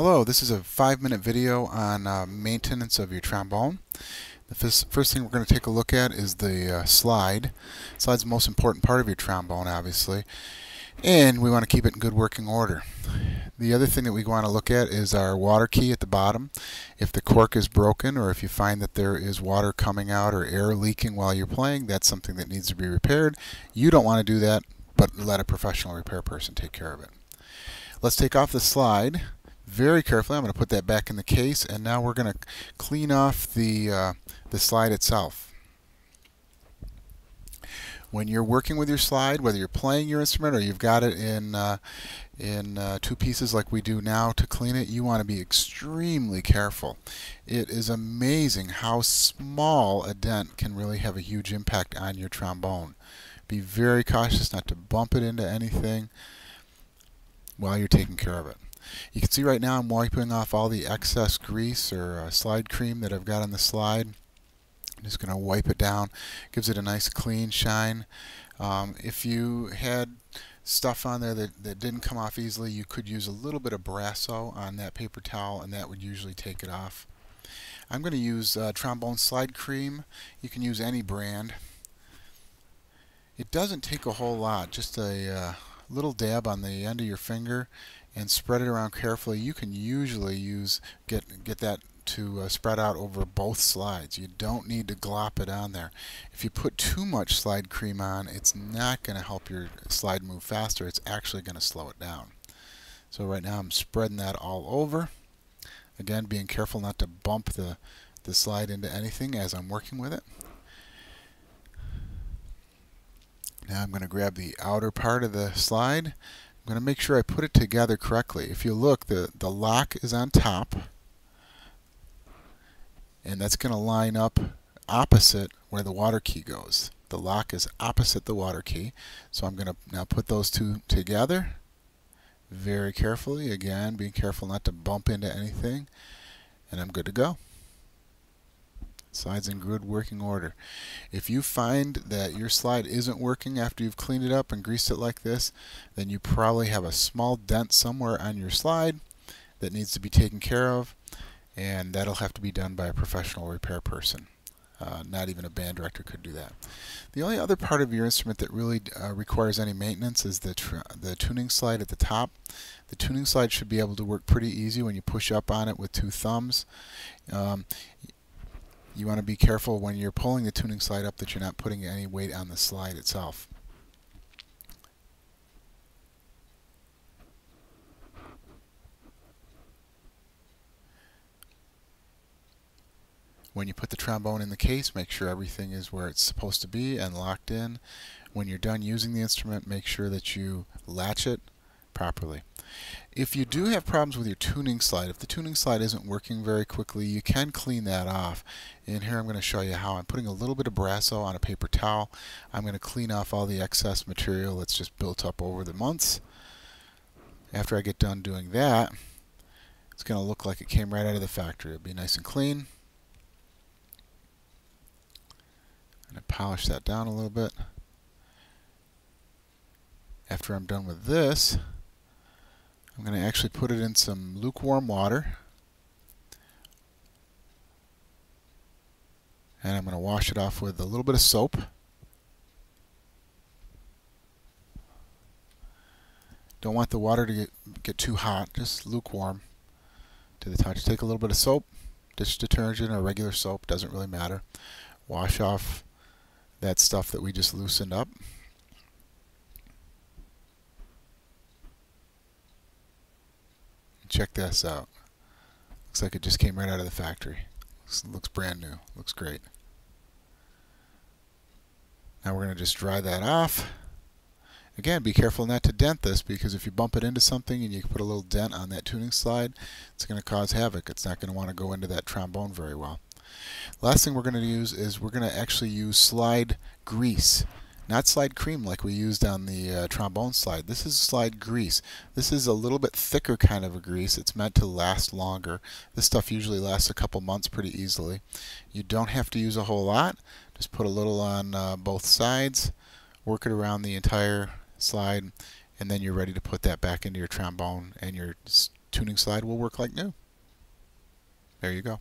Hello, this is a 5-minute video on maintenance of your trombone. The first thing we're going to take a look at is the slide. Slide's the most important part of your trombone, obviously, and we want to keep it in good working order. The other thing that we want to look at is our water key at the bottom. If the cork is broken, or if you find that there is water coming out or air leaking while you're playing, that's something that needs to be repaired. You don't want to do that, but let a professional repair person take care of it. Let's take off the slide very carefully. I'm going to put that back in the case, and now we're going to clean off the slide itself. When you're working with your slide, whether you're playing your instrument or you've got it in two pieces like we do now to clean it, you want to be extremely careful. It is amazing how small a dent can really have a huge impact on your trombone. Be very cautious not to bump it into anything while you're taking care of it. You can see right now I'm wiping off all the excess grease or slide cream that I've got on the slide. I'm just going to wipe it down. Gives it a nice clean shine. If you had stuff on there that didn't come off easily, you could use a little bit of Brasso on that paper towel, and that would usually take it off. I'm going to use Trombone slide cream. You can use any brand. It doesn't take a whole lot, just a little dab on the end of your finger and spread it around carefully. You can usually get that to spread out over both slides. You don't need to glop it on there. If you put too much slide cream on, it's not going to help your slide move faster. It's actually going to slow it down. So right now I'm spreading that all over. Again, being careful not to bump the slide into anything as I'm working with it. Now I'm going to grab the outer part of the slide. I'm going to make sure I put it together correctly. If you look, the lock is on top, and that's going to line up opposite where the water key goes. The lock is opposite the water key. So I'm going to now put those two together very carefully. Again, being careful not to bump into anything, and I'm good to go. Slide's in good working order. If you find that your slide isn't working after you've cleaned it up and greased it like this, then you probably have a small dent somewhere on your slide that needs to be taken care of, and that'll have to be done by a professional repair person. Not even a band director could do that. The only other part of your instrument that really requires any maintenance is the tuning slide at the top. The tuning slide should be able to work pretty easy when you push up on it with two thumbs. You want to be careful when you're pulling the tuning slide up that you're not putting any weight on the slide itself. When you put the trombone in the case, make sure everything is where it's supposed to be and locked in. When you're done using the instrument, make sure that you latch it properly. If you do have problems with your tuning slide, if the tuning slide isn't working very quickly, you can clean that off. And here I'm going to show you how. I'm putting a little bit of Brasso on a paper towel. I'm going to clean off all the excess material that's just built up over the months. After I get done doing that, it's going to look like it came right out of the factory. It'll be nice and clean. I'm going to polish that down a little bit. After I'm done with this, I'm going to actually put it in some lukewarm water, and I'm going to wash it off with a little bit of soap. Don't want the water to get too hot, just lukewarm to the touch. Take a little bit of soap, dish detergent or regular soap, doesn't really matter. Wash off that stuff that we just loosened up. Check this out. Looks like it just came right out of the factory. Looks brand new. Looks great. Now we're going to just dry that off. Again, be careful not to dent this, because if you bump it into something and you put a little dent on that tuning slide, it's going to cause havoc. It's not going to want to go into that trombone very well. Last thing we're going to use is we're going to actually use slide grease. Not slide cream like we used on the trombone slide. This is slide grease. This is a little bit thicker kind of a grease. It's meant to last longer. This stuff usually lasts a couple months pretty easily. You don't have to use a whole lot. Just put a little on both sides. Work it around the entire slide, and then you're ready to put that back into your trombone, and your tuning slide will work like new. There you go.